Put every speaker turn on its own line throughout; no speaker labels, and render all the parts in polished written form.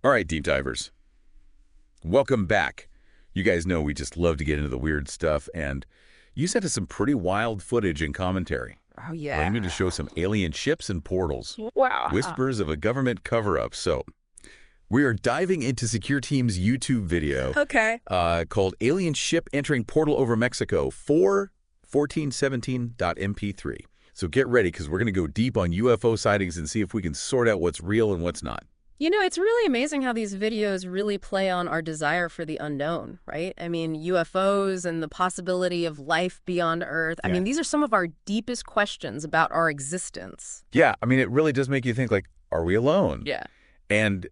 All right, deep divers, welcome back. You guys know we just love to get into the weird stuff, and you sent us some pretty wild footage and commentary,
Oh,
claiming to
yeah.
show some alien ships and portals,
Wow.
whispers of a government cover-up. So we are diving into Secure Team's YouTube video
Okay.
called Alien Ship Entering Portal Over Mexico 4.1417.mp3. So get ready, because we're going to go deep on UFO sightings and see if we can sort out what's real and what's not.
You know, it's really amazing how these videos really play on our desire for the unknown, right? I mean, UFOs and the possibility of life beyond Earth. I
Yeah.
mean, these are some of our deepest questions about our existence.
Yeah, I mean, it really does make you think, like, are we alone?
Yeah.
And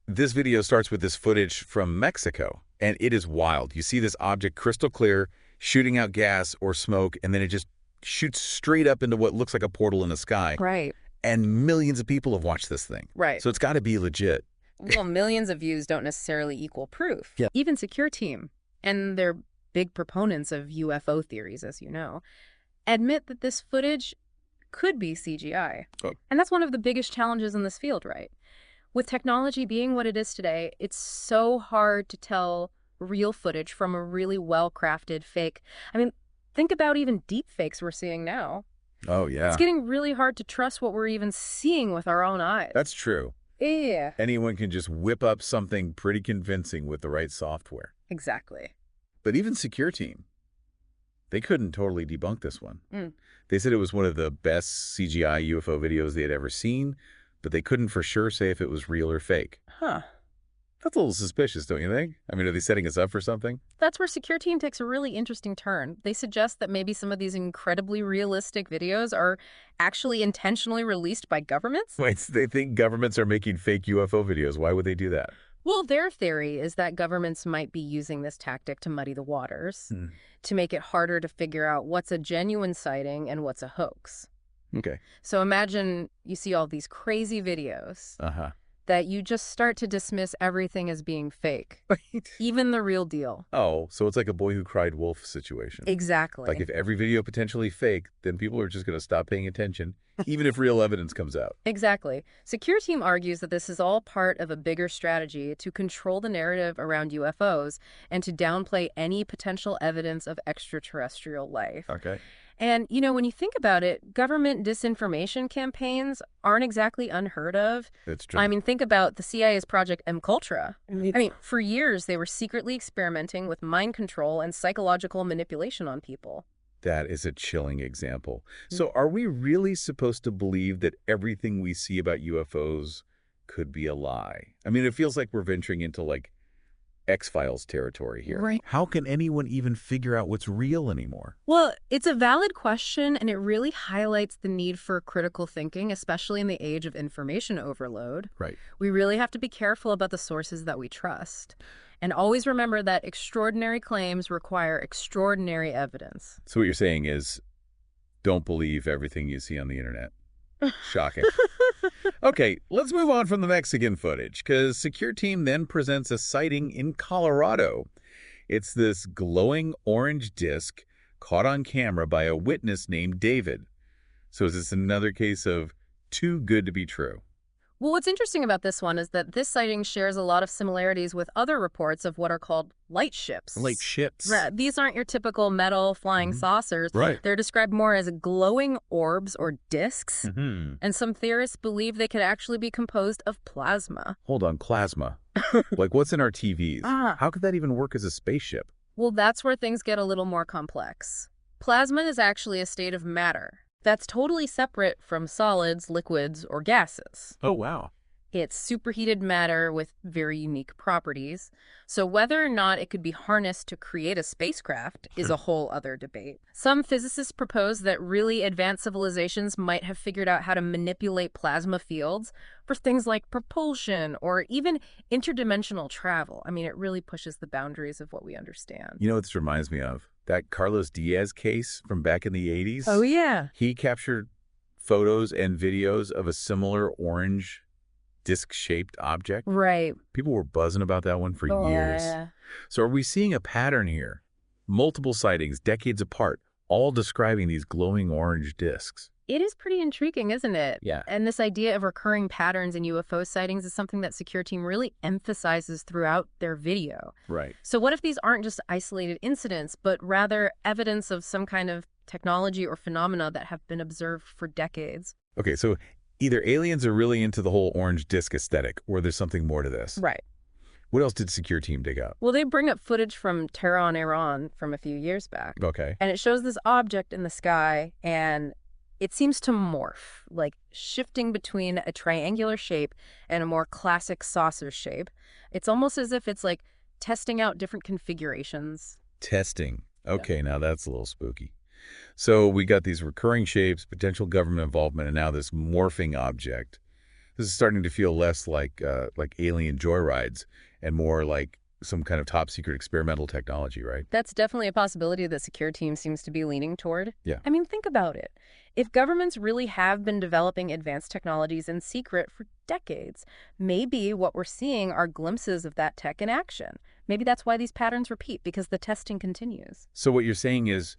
this video starts with this footage from Mexico, and it is wild. You see this object crystal clear, shooting out gas or smoke, and then it just shoots straight up into what looks like a portal in the sky.
Right.
And millions of people have watched this thing.
Right.
So it's got to be legit.
Well, millions of views don't necessarily equal proof.
Yeah.
Even Secure Team, and they're big proponents of UFO theories, as you know, admit that this footage could be CGI.
Oh.
And that's one of the biggest challenges in this field, right? With technology being what it is today, it's so hard to tell real footage from a really well-crafted fake. I mean, think about even deep fakes we're seeing now.
Oh, yeah.
It's getting really hard to trust what we're even seeing with our own eyes.
That's true.
Yeah.
Anyone can just whip up something pretty convincing with the right software.
Exactly.
But even Secure Team, they couldn't totally debunk this one.
Mm.
They said it was one of the best CGI UFO videos they had ever seen, but they couldn't for sure say if it was real or fake.
Huh.
That's a little suspicious, don't you think? I mean, are they setting us up for something?
That's where Secure Team takes a really interesting turn. They suggest that maybe some of these incredibly realistic videos are actually intentionally released by governments.
Wait, so they think governments are making fake UFO videos. Why would they do that?
Well, their theory is that governments might be using this tactic to muddy the waters, to make it harder to figure out what's a genuine sighting and what's a hoax.
Okay.
So imagine you see all these crazy videos
Uh-huh.
that you just start to dismiss everything as being fake, even the real deal.
Oh, so it's like a boy who cried wolf situation.
Exactly.
Like if every video potentially fake, then people are just going to stop paying attention, even if real evidence comes out.
Exactly. Secure Team argues that this is all part of a bigger strategy to control the narrative around UFOs and to downplay any potential evidence of extraterrestrial life.
Okay.
And, you know, when you think about it, government disinformation campaigns aren't exactly unheard of.
That's true.
I mean, think about the CIA's Project MKUltra. I mean, for years, they were secretly experimenting with mind control and psychological manipulation on people.
That is a chilling example. So are we really supposed to believe that everything we see about UFOs could be a lie? I mean, it feels like we're venturing into, like, X-Files territory here.
Right.
How can anyone even figure out what's real anymore?
Well, it's a valid question, and it really highlights the need for critical thinking, especially in the age of information overload.
Right.
We really have to be careful about the sources that we trust. And always remember that extraordinary claims require extraordinary evidence.
So what you're saying is, don't believe everything you see on the internet. Shocking. Okay, let's move on from the Mexican footage, because Secure Team then presents a sighting in Colorado. It's this glowing orange disc caught on camera by a witness named David. So is this another case of too good to be true?
Well, what's interesting about this one is that this sighting shares a lot of similarities with other reports of what are called light ships.
Light ships.
Right. These aren't your typical metal flying saucers.
Right.
They're described more as glowing orbs or disks.
Mm-hmm.
And some theorists believe they could actually be composed of plasma.
Hold on, plasma. Like what's in our TVs?
Ah.
How could that even work as a spaceship?
Well, that's where things get a little more complex. Plasma is actually a state of matter that's totally separate from solids, liquids, or gases.
Oh, wow.
It's superheated matter with very unique properties. So whether or not it could be harnessed to create a spacecraft is a whole other debate. Some physicists propose that really advanced civilizations might have figured out how to manipulate plasma fields for things like propulsion or even interdimensional travel. I mean, it really pushes the boundaries of what we understand.
You know what this reminds me of? That Carlos Diaz case from back in the 80s.
Oh, yeah.
He captured photos and videos of a similar orange disc-shaped object.
Right.
People were buzzing about that one for years.
Yeah.
So are we seeing a pattern here? Multiple sightings, decades apart, all describing these glowing orange discs.
It is pretty intriguing, isn't it?
Yeah.
And this idea of recurring patterns in UFO sightings is something that Secure Team really emphasizes throughout their video.
Right.
So what if these aren't just isolated incidents, but rather evidence of some kind of technology or phenomena that have been observed for decades?
Okay, so either aliens are really into the whole orange disc aesthetic, or there's something more to this.
Right.
What else did Secure Team dig up?
Well, they bring up footage from Tehran, Iran from a few years back.
Okay.
And it shows this object in the sky, and it seems to morph, like shifting between a triangular shape and a more classic saucer shape. It's almost as if it's like testing out different configurations.
Testing. Okay, now that's a little spooky. So we got these recurring shapes, potential government involvement, and now this morphing object. This is starting to feel less like alien joyrides and more like some kind of top secret experimental technology, right?
That's definitely a possibility that Secure Team seems to be leaning toward.
Yeah.
I mean, think about it. If governments really have been developing advanced technologies in secret for decades, maybe what we're seeing are glimpses of that tech in action. Maybe that's why these patterns repeat, because the testing continues.
So what you're saying is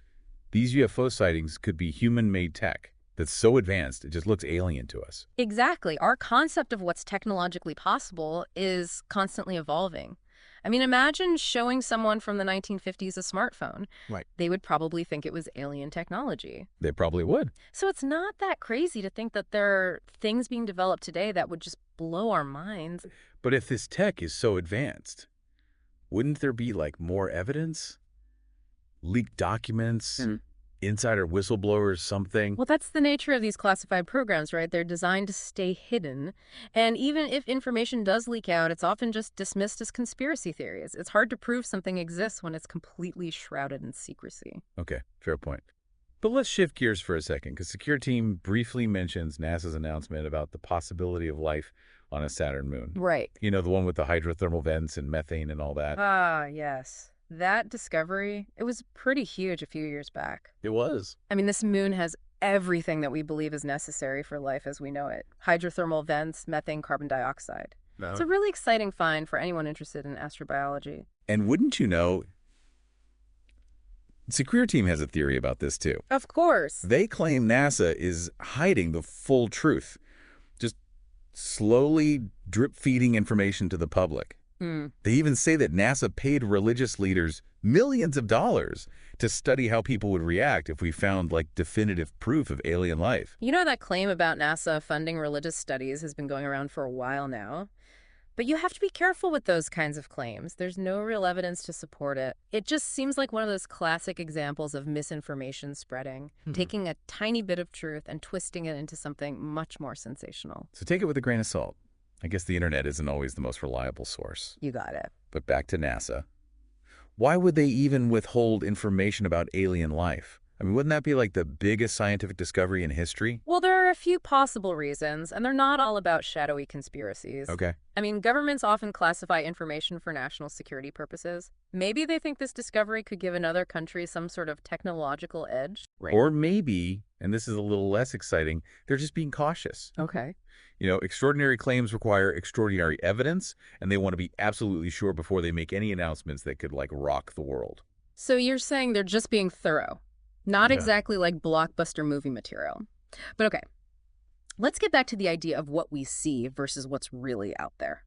these UFO sightings could be human-made tech that's so advanced it just looks alien to us.
Exactly. Our concept of what's technologically possible is constantly evolving. I mean, imagine showing someone from the 1950s a smartphone.
Right.
They would probably think it was alien technology.
They probably would.
So it's not that crazy to think that there are things being developed today that would just blow our minds.
But if this tech is so advanced, wouldn't there be like more evidence? Leaked documents, insider whistleblowers, something?
Well, that's the nature of these classified programs, right? They're designed to stay hidden. And even if information does leak out, it's often just dismissed as conspiracy theories. It's hard to prove something exists when it's completely shrouded in secrecy.
Okay, fair point. But let's shift gears for a second, because Secure Team briefly mentions NASA's announcement about the possibility of life on a Saturn moon.
Right.
You know, the one with the hydrothermal vents and methane and all that.
Ah, yes. That discovery, it was pretty huge a few years back.
It was.
I mean, this moon has everything that we believe is necessary for life as we know it. Hydrothermal vents, methane, carbon dioxide.
No.
It's a really exciting find for anyone interested in astrobiology.
And wouldn't you know, Secure Team has a theory about this too.
Of course.
They claim NASA is hiding the full truth, just slowly drip-feeding information to the public. They even say that NASA paid religious leaders millions of dollars to study how people would react if we found, like, definitive proof of alien life.
You know, that claim about NASA funding religious studies has been going around for a while now. But you have to be careful with those kinds of claims. There's no real evidence to support it. It just seems like one of those classic examples of misinformation spreading, taking a tiny bit of truth and twisting it into something much more sensational.
So take it with a grain of salt. I guess the internet isn't always the most reliable source.
You got it.
But back to NASA. Why would they even withhold information about alien life? I mean, wouldn't that be like the biggest scientific discovery in history?
Well, there are a few possible reasons, and they're not all about shadowy conspiracies.
Okay.
I mean, governments often classify information for national security purposes. Maybe they think this discovery could give another country some sort of technological edge.
Right. Or maybe, and this is a little less exciting, they're just being cautious.
Okay.
You know, extraordinary claims require extraordinary evidence, and they want to be absolutely sure before they make any announcements that could, like, rock the world.
So you're saying they're just being thorough. Not
Yeah.
exactly like blockbuster movie material. But okay, let's get back to the idea of what we see versus what's really out there.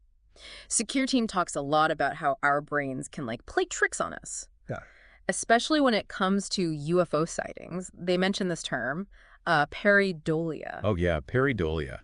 Secure Team talks a lot about how our brains can, like, play tricks on us.
Yeah.
Especially when it comes to UFO sightings. They mention this term, pareidolia.
Oh, yeah, pareidolia.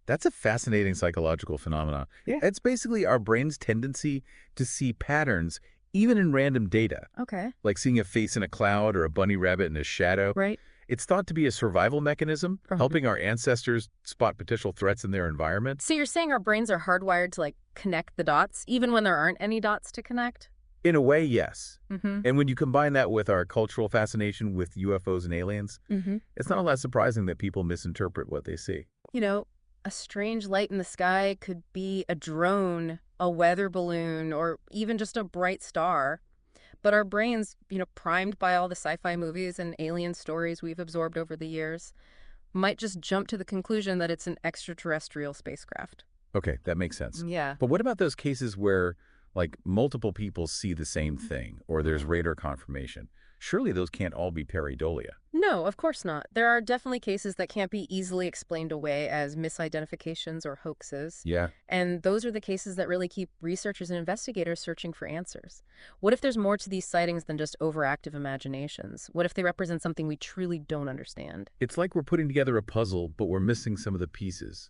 That's a fascinating psychological phenomenon.
Yeah.
It's basically our brain's tendency to see patterns even in random data,
Okay.
like seeing a face in a cloud or a bunny rabbit in a shadow.
Right.
It's thought to be a survival mechanism,
Uh-huh.
helping our ancestors spot potential threats in their environment.
So you're saying our brains are hardwired to, like, connect the dots, even when there aren't any dots to connect?
In a way, yes.
Mm-hmm.
And when you combine that with our cultural fascination with UFOs and aliens,
Mm-hmm.
it's not all that surprising that people misinterpret what they see.
You know, a strange light in the sky could be a drone, a weather balloon, or even just a bright star. But our brains, primed by all the sci-fi movies and alien stories we've absorbed over the years, might just jump to the conclusion that it's an extraterrestrial spacecraft.
Okay, that makes sense.
Yeah.
But what about those cases where, like, multiple people see the same thing or there's radar confirmation? Surely those can't all be pareidolia.
No, of course not. There are definitely cases that can't be easily explained away as misidentifications or hoaxes.
Yeah.
And those are the cases that really keep researchers and investigators searching for answers. What if there's more to these sightings than just overactive imaginations? What if they represent something we truly don't understand?
It's like we're putting together a puzzle, but we're missing some of the pieces.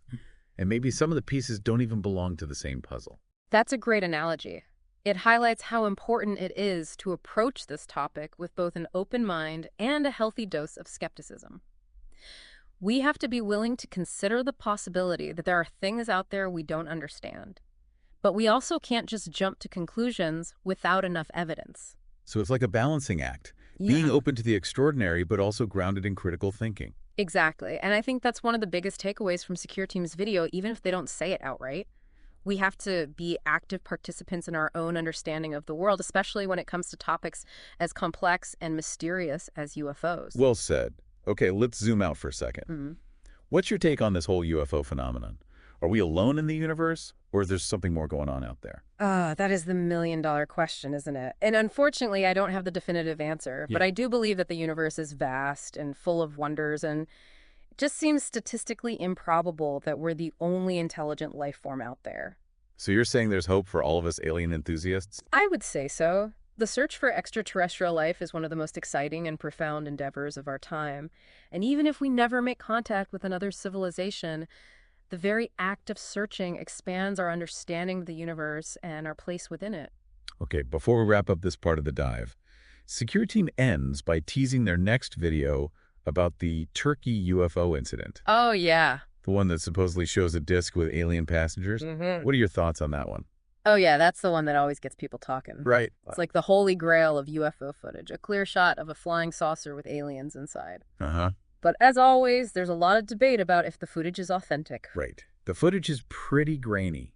And maybe some of the pieces don't even belong to the same puzzle.
That's a great analogy. It highlights how important it is to approach this topic with both an open mind and a healthy dose of skepticism. We have to be willing to consider the possibility that there are things out there we don't understand. But we also can't just jump to conclusions without enough evidence.
So it's like a balancing act,
Yeah.
being open to the extraordinary, but also grounded in critical thinking.
Exactly. And I think that's one of the biggest takeaways from Secure Team's video, even if they don't say it outright. We have to be active participants in our own understanding of the world, especially when it comes to topics as complex and mysterious as UFOs.
Well said. Okay, let's zoom out for a second.
Mhm.
What's your take on this whole UFO phenomenon? Are we alone in the universe, or is there something more going on out there?
That is the million-dollar question, isn't it? And unfortunately, I don't have the definitive answer, but
Yeah.
I do believe that the universe is vast and full of wonders, and it just seems statistically improbable that we're the only intelligent life form out there.
So you're saying there's hope for all of us alien enthusiasts?
I would say so. The search for extraterrestrial life is one of the most exciting and profound endeavors of our time. And even if we never make contact with another civilization, the very act of searching expands our understanding of the universe and our place within it.
Okay, before we wrap up this part of the dive, Secure Team ends by teasing their next video about the Turkey UFO incident,
Oh, yeah.
the one that supposedly shows a disc with alien passengers.
Mm-hmm.
What are your thoughts on that one?
Oh, yeah, that's the one that always gets people talking.
Right.
It's like the holy grail of UFO footage, a clear shot of a flying saucer with aliens inside.
Uh-huh.
But as always, there's a lot of debate about if the footage is authentic.
Right. The footage is pretty grainy,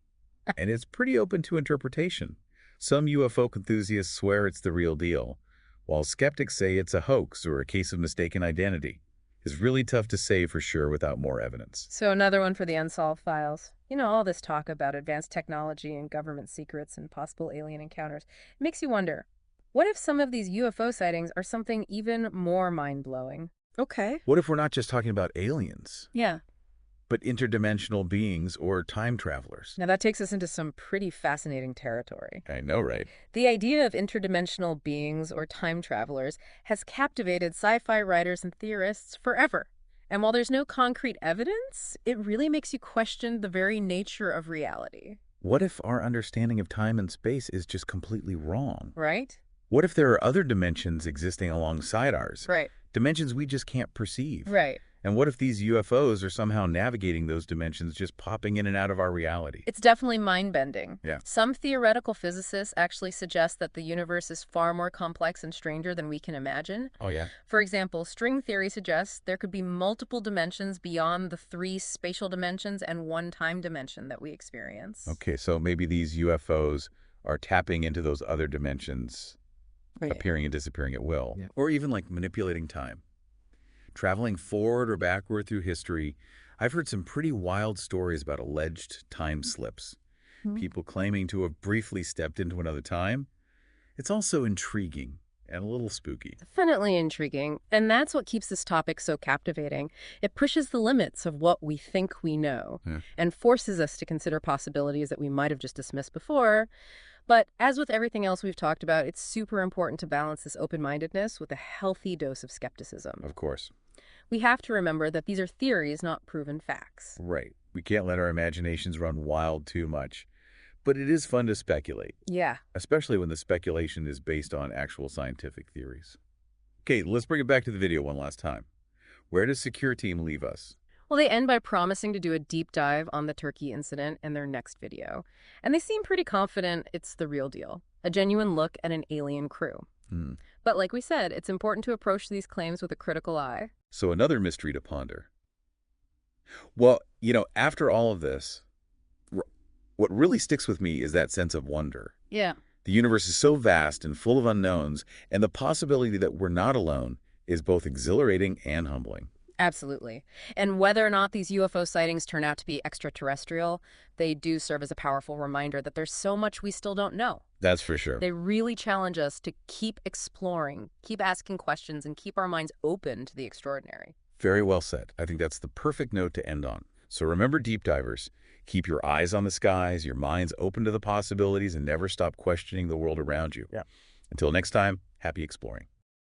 and it's pretty open to interpretation. Some UFO enthusiasts swear it's the real deal, while skeptics say it's a hoax or a case of mistaken identity. It's really tough to say for sure without more evidence.
So another one for the unsolved files. You know, all this talk about advanced technology and government secrets and possible alien encounters. It makes you wonder, what if some of these UFO sightings are something even more mind-blowing? Okay.
What if we're not just talking about aliens,
Yeah.
but interdimensional beings or time travelers?
Now that takes us into some pretty fascinating territory.
I know, right?
The idea of interdimensional beings or time travelers has captivated sci-fi writers and theorists forever. And while there's no concrete evidence, it really makes you question the very nature of reality.
What if our understanding of time and space is just completely wrong?
Right?
What if there are other dimensions existing alongside ours?
Right.
Dimensions we just can't perceive?
Right.
And what if these UFOs are somehow navigating those dimensions, just popping in and out of our reality?
It's definitely mind-bending.
Yeah.
Some theoretical physicists actually suggest that the universe is far more complex and stranger than we can imagine.
Oh, yeah?
For example, string theory suggests there could be multiple dimensions beyond the 3 spatial dimensions and 1 time dimension that we experience.
Okay, so maybe these UFOs are tapping into those other dimensions,
Right.
appearing and disappearing at will.
Yeah.
Or even like manipulating time. Traveling forward or backward through history, I've heard some pretty wild stories about alleged time slips.
Hmm.
People claiming to have briefly stepped into another time. It's also intriguing and a little spooky.
Definitely intriguing. And that's what keeps this topic so captivating. It pushes the limits of what we think we know
Yeah.
and forces us to consider possibilities that we might have just dismissed before. But as with everything else we've talked about, it's super important to balance this open-mindedness with a healthy dose of skepticism.
Of course.
We have to remember that these are theories, not proven facts.
Right. We can't let our imaginations run wild too much. But it is fun to speculate,
Yeah.
especially when the speculation is based on actual scientific theories. Okay, let's bring it back to the video one last time. Where does Secure Team leave us?
Well, they end by promising to do a deep dive on the Turkey incident in their next video. And they seem pretty confident it's the real deal, a genuine look at an alien crew. But like we said, it's important to approach these claims with a critical eye.
So another mystery to ponder. Well, after all of this, what really sticks with me is that sense of wonder.
Yeah.
The universe is so vast and full of unknowns, and the possibility that we're not alone is both exhilarating and humbling.
Absolutely. And whether or not these UFO sightings turn out to be extraterrestrial, they do serve as a powerful reminder that there's so much we still don't know.
That's for sure.
They really challenge us to keep exploring, keep asking questions, and keep our minds open to the extraordinary.
Very well said. I think that's the perfect note to end on. So remember, deep divers, keep your eyes on the skies, your minds open to the possibilities, and never stop questioning the world around you.
Yeah.
Until next time, happy exploring.